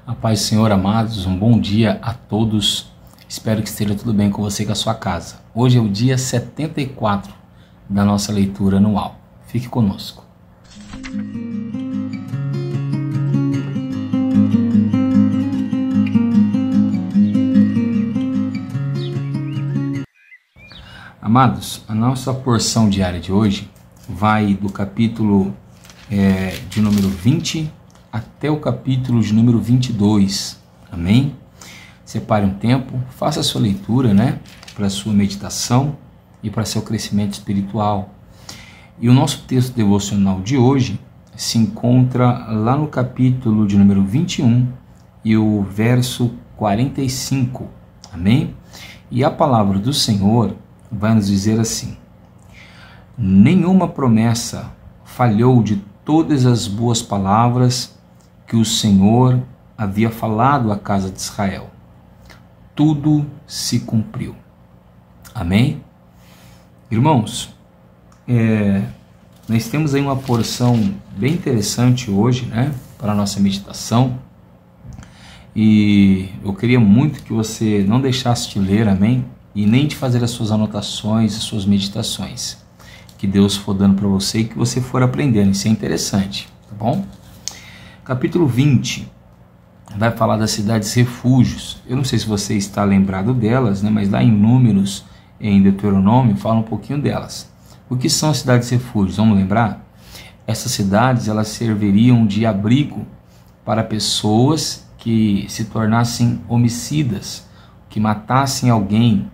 A paz do Senhor, amados, um bom dia a todos. Espero que esteja tudo bem com você e com a sua casa. Hoje é o dia 74 da nossa leitura anual. Fique conosco. Amados, a nossa porção diária de hoje vai do capítulo de número 20 até o capítulo de número 22, amém? Separe um tempo, faça a sua leitura, para a sua meditação e para seu crescimento espiritual. E o nosso texto devocional de hoje se encontra lá no capítulo de número 21 e o verso 45, amém? E a palavra do Senhor vai nos dizer assim: nenhuma promessa falhou de todas as boas palavras que o Senhor havia falado à casa de Israel. Tudo se cumpriu. Amém? Irmãos, nós temos aí uma porção bem interessante hoje, para a nossa meditação. E eu queria muito que você não deixasse de ler, amém? E nem de fazer as suas anotações, as suas meditações. Que Deus for dando para você e que você for aprendendo. Isso é interessante, tá bom? Capítulo 20 vai falar das cidades refúgios. Eu não sei se você está lembrado delas, mas lá em Números, em Deuteronômio, fala um pouquinho delas. O que são as cidades refúgios? Vamos lembrar? Essas cidades, elas serviriam de abrigo para pessoas que se tornassem homicidas, que matassem alguém,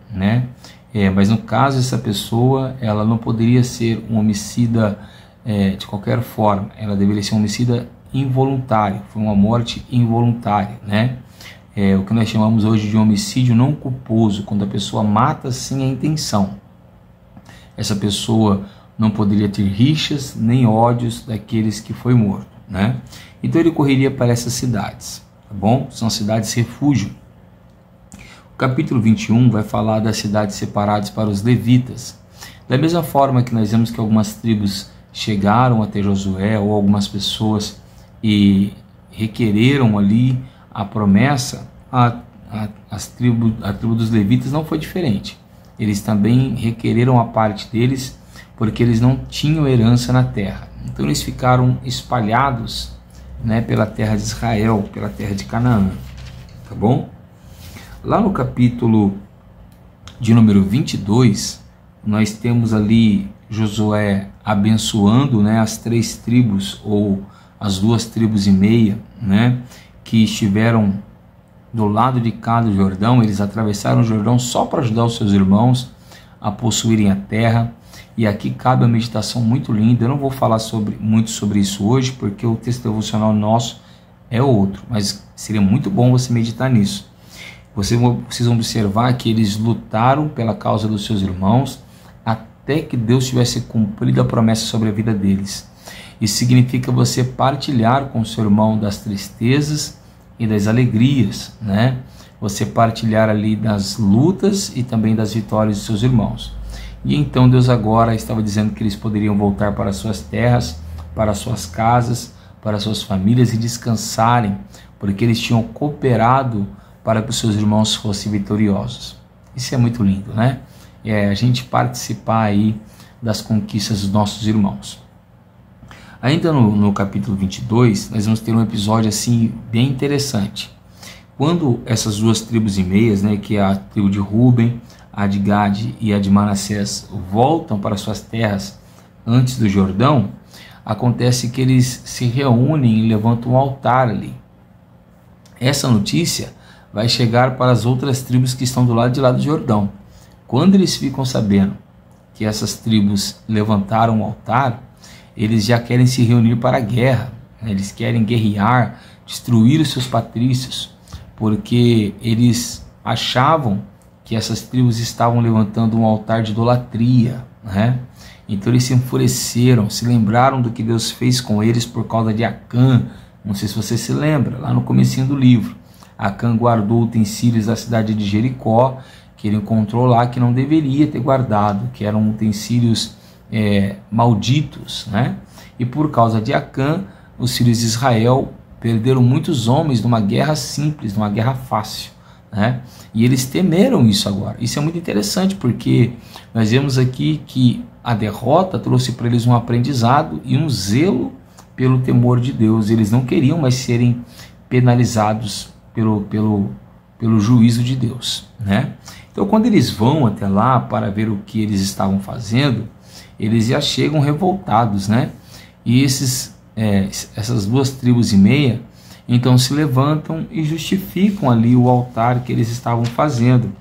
mas no caso essa pessoa, ela não poderia ser um homicida de qualquer forma, ela deveria ser um homicida involuntário, foi uma morte involuntária, o que nós chamamos hoje de homicídio não culposo, quando a pessoa mata sem a intenção. Essa pessoa não poderia ter rixas nem ódios daqueles que foi morto, Então ele correria para essas cidades, tá bom? São cidades refúgio. O capítulo 21 vai falar das cidades separadas para os levitas. Da mesma forma que nós vemos que algumas tribos chegaram até Josué, ou algumas pessoas, e requereram ali a promessa, a tribo dos levitas não foi diferente. Eles também requereram a parte deles, porque eles não tinham herança na terra. Então eles ficaram espalhados, pela terra de Israel, pela terra de Canaã, tá bom? Lá no capítulo de número 22, nós temos ali Josué abençoando as 3 tribos, ou as 2 tribos e meia, que estiveram do lado de cá do Jordão. Eles atravessaram o Jordão só para ajudar os seus irmãos a possuírem a terra. E aqui cabe uma meditação muito linda. Eu não vou falar muito sobre isso hoje, porque o texto devocional nosso é outro, mas seria muito bom você meditar nisso. Vocês precisam observar que eles lutaram pela causa dos seus irmãos até que Deus tivesse cumprido a promessa sobre a vida deles. Isso significa você partilhar com o seu irmão das tristezas e das alegrias, Você partilhar ali das lutas e também das vitórias dos seus irmãos. E então Deus agora estava dizendo que eles poderiam voltar para suas terras, para suas casas, para suas famílias e descansarem, porque eles tinham cooperado para que os seus irmãos fossem vitoriosos. Isso é muito lindo, a gente participar aí das conquistas dos nossos irmãos. Ainda no capítulo 22, nós vamos ter um episódio assim bem interessante. Quando essas 2 tribos e meias, que é a tribo de Ruben, a de Gade e a de Manassés, voltam para suas terras antes do Jordão, acontece que eles se reúnem e levantam um altar ali. Essa notícia vai chegar para as outras tribos que estão do lado de lá do Jordão. Quando eles ficam sabendo que essas tribos levantaram um altar, eles já querem se reunir para a guerra, eles querem guerrear, destruir os seus patrícios, porque eles achavam que essas tribos estavam levantando um altar de idolatria, Então eles se enfureceram, se lembraram do que Deus fez com eles por causa de Acã. Não sei se você se lembra, lá no comecinho do livro. Acã guardou utensílios da cidade de Jericó, que ele encontrou lá que não deveria ter guardado, que eram utensílios malditos, E por causa de Acã, os filhos de Israel perderam muitos homens numa guerra simples, numa guerra fácil, né? E eles temeram isso agora. Isso é muito interessante, porque nós vemos aqui que a derrota trouxe para eles um aprendizado e um zelo pelo temor de Deus. Eles não queriam mais serem penalizados pelo juízo de Deus, né? Então, quando eles vão até lá para ver o que eles estavam fazendo, eles já chegam revoltados, né? E essas 2,5 tribos então se levantam e justificam ali o altar que eles estavam fazendo.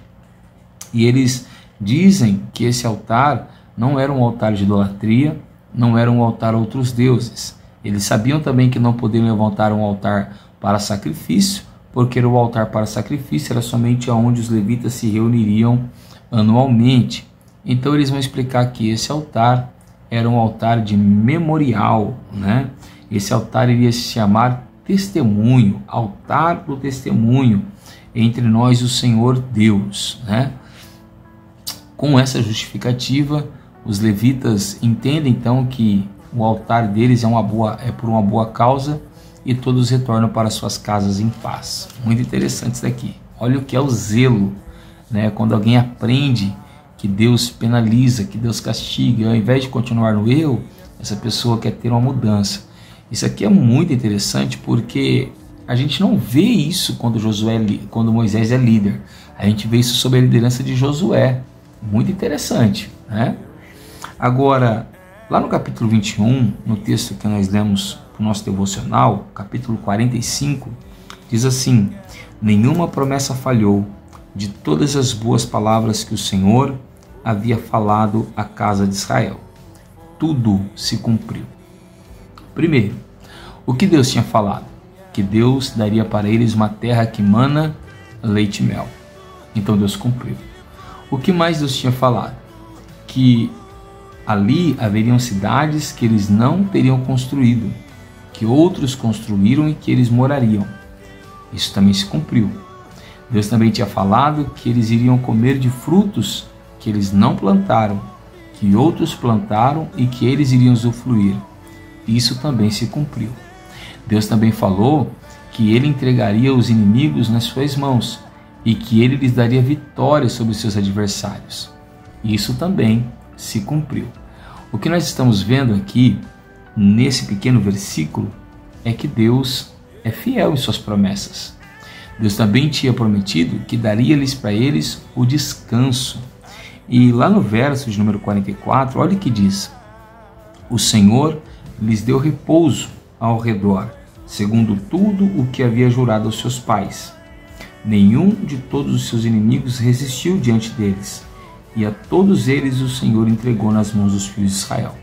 E eles dizem que esse altar não era um altar de idolatria, não era um altar a outros deuses. Eles sabiam também que não poderiam levantar um altar para sacrifício, porque o altar para sacrifício era somente onde os levitas se reuniriam anualmente. Então eles vão explicar que esse altar era um altar de memorial, né? Esse altar iria se chamar testemunho, altar do testemunho entre nós e o Senhor Deus, né? Com essa justificativa, os levitas entendem então que o altar deles é por uma boa causa, e todos retornam para suas casas em paz. Muito interessante isso daqui. Olha o que é o zelo, né? Quando alguém aprende que Deus penaliza, que Deus castiga, ao invés de continuar no erro, essa pessoa quer ter uma mudança. Isso aqui é muito interessante, porque a gente não vê isso quando Moisés é líder. A gente vê isso sob a liderança de Josué. Muito interessante, né? Agora, lá no capítulo 21, no texto que nós lemos para o nosso devocional, capítulo 45, diz assim: nenhuma promessa falhou de todas as boas palavras que o Senhor havia falado à casa de Israel. Tudo se cumpriu. Primeiro, o que Deus tinha falado? Que Deus daria para eles uma terra que mana leite e mel. Então Deus cumpriu. O que mais Deus tinha falado? Que ali haveriam cidades que eles não teriam construído, que outros construíram e que eles morariam. Isso também se cumpriu. Deus também tinha falado que eles iriam comer de frutos que eles não plantaram, que outros plantaram e que eles iriam usufruir. Isso também se cumpriu. Deus também falou que ele entregaria os inimigos nas suas mãos e que ele lhes daria vitória sobre seus adversários. Isso também se cumpriu. O que nós estamos vendo aqui, nesse pequeno versículo, é que Deus é fiel em suas promessas. Deus também tinha prometido que daria-lhes para eles o descanso. E lá no verso de número 44, olha o que diz: o Senhor lhes deu repouso ao redor, segundo tudo o que havia jurado aos seus pais. Nenhum de todos os seus inimigos resistiu diante deles, e a todos eles o Senhor entregou nas mãos dos filhos de Israel.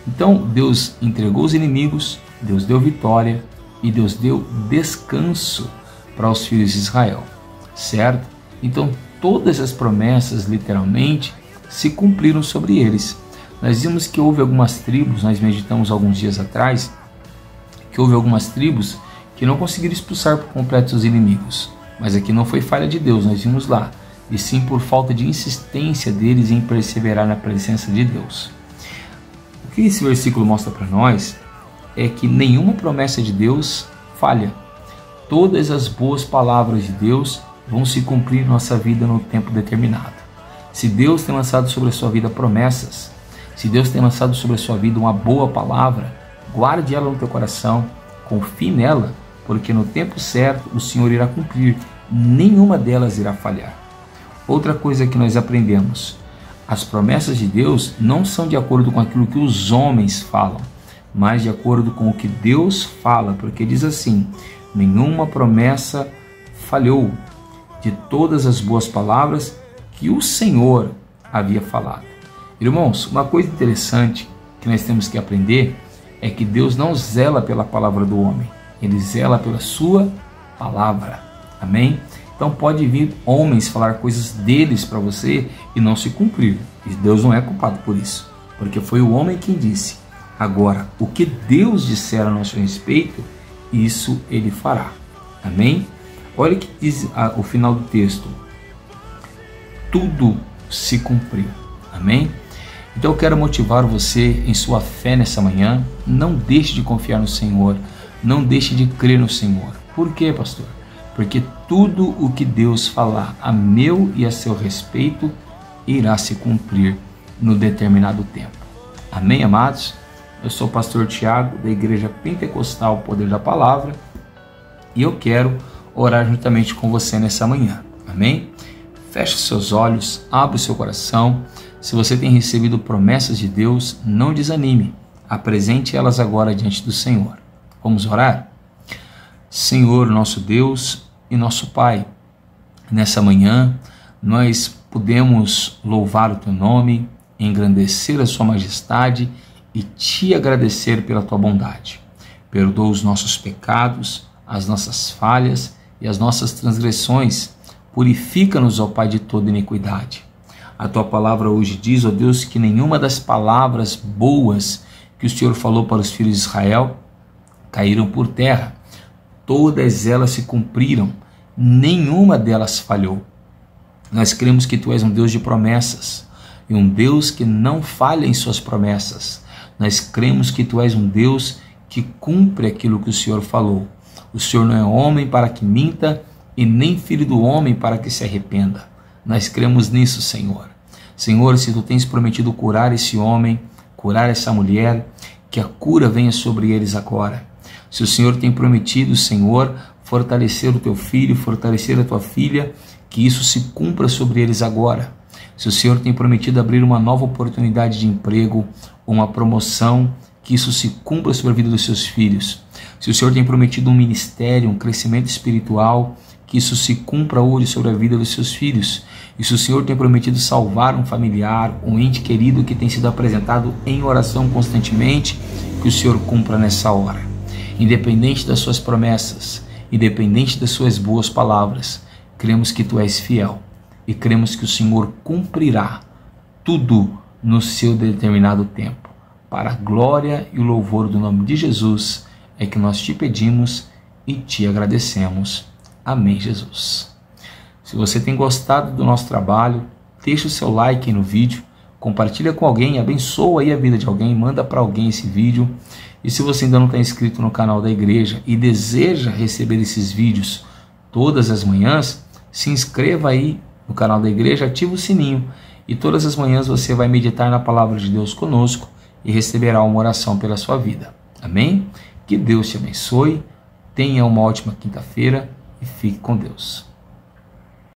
Então Deus entregou os inimigos, Deus deu vitória e Deus deu descanso para os filhos de Israel, certo? Então todas as promessas literalmente se cumpriram sobre eles. Nós vimos que houve algumas tribos, nós meditamos alguns dias atrás, que houve algumas tribos que não conseguiram expulsar por completo os inimigos, mas aqui não foi falha de Deus, nós vimos lá, e sim por falta de insistência deles em perseverar na presença de Deus. O que esse versículo mostra para nós é que nenhuma promessa de Deus falha. Todas as boas palavras de Deus vão se cumprir em nossa vida no tempo determinado. Se Deus tem lançado sobre a sua vida promessas, se Deus tem lançado sobre a sua vida uma boa palavra, guarde ela no teu coração, confie nela, porque no tempo certo o Senhor irá cumprir, nenhuma delas irá falhar. Outra coisa que nós aprendemos: as promessas de Deus não são de acordo com aquilo que os homens falam, mas de acordo com o que Deus fala, porque diz assim: nenhuma promessa falhou de todas as boas palavras que o Senhor havia falado. Irmãos, uma coisa interessante que nós temos que aprender é que Deus não zela pela palavra do homem, Ele zela pela sua palavra. Amém? Então pode vir homens falar coisas deles para você e não se cumprir. E Deus não é culpado por isso, porque foi o homem quem disse. Agora, o que Deus disser a nosso respeito, isso Ele fará. Amém? Olha o que diz o final do texto: tudo se cumpriu. Amém? Então eu quero motivar você em sua fé nessa manhã. Não deixe de confiar no Senhor. não deixe de crer no Senhor. Por quê, pastor? Porque tudo o que Deus falar a meu e a seu respeito irá se cumprir no determinado tempo. Amém, amados? Eu sou o pastor Tiago, da Igreja Pentecostal Poder da Palavra, e eu quero orar juntamente com você nessa manhã. Amém? Feche seus olhos, abra o seu coração. Se você tem recebido promessas de Deus, não desanime. Apresente elas agora diante do Senhor. Vamos orar? Senhor, nosso Deus e nosso Pai, nessa manhã nós podemos louvar o Teu nome, engrandecer a Sua majestade e Te agradecer pela Tua bondade. Perdoa os nossos pecados, as nossas falhas e as nossas transgressões. Purifica-nos, ó Pai, de toda iniquidade. A Tua palavra hoje diz, ó Deus, que nenhuma das palavras boas que o Senhor falou para os filhos de Israel caíram por terra. Todas elas se cumpriram, nenhuma delas falhou. Nós cremos que Tu és um Deus de promessas e um Deus que não falha em Suas promessas. Nós cremos que Tu és um Deus que cumpre aquilo que o Senhor falou. O Senhor não é homem para que minta e nem filho do homem para que se arrependa. Nós cremos nisso, Senhor. Senhor, se Tu tens prometido curar esse homem, curar essa mulher, que a cura venha sobre eles agora. Se o Senhor tem prometido, Senhor, fortalecer o Teu filho, fortalecer a Tua filha, que isso se cumpra sobre eles agora. Se o Senhor tem prometido abrir uma nova oportunidade de emprego, uma promoção, que isso se cumpra sobre a vida dos Seus filhos. Se o Senhor tem prometido um ministério, um crescimento espiritual, que isso se cumpra hoje sobre a vida dos Seus filhos. E se o Senhor tem prometido salvar um familiar, um ente querido que tem sido apresentado em oração constantemente, que o Senhor cumpra nessa hora. Independente das Suas promessas, independente das Suas boas palavras, cremos que Tu és fiel e cremos que o Senhor cumprirá tudo no seu determinado tempo. Para a glória e o louvor do nome de Jesus é que nós Te pedimos e Te agradecemos. Amém, Jesus. Se você tem gostado do nosso trabalho, deixa o seu like aí no vídeo, compartilha com alguém, abençoa aí a vida de alguém, manda para alguém esse vídeo. E se você ainda não está inscrito no canal da igreja e deseja receber esses vídeos todas as manhãs, se inscreva aí no canal da igreja, ativa o sininho e todas as manhãs você vai meditar na palavra de Deus conosco e receberá uma oração pela sua vida. Amém? Que Deus te abençoe, tenha uma ótima quinta-feira e fique com Deus.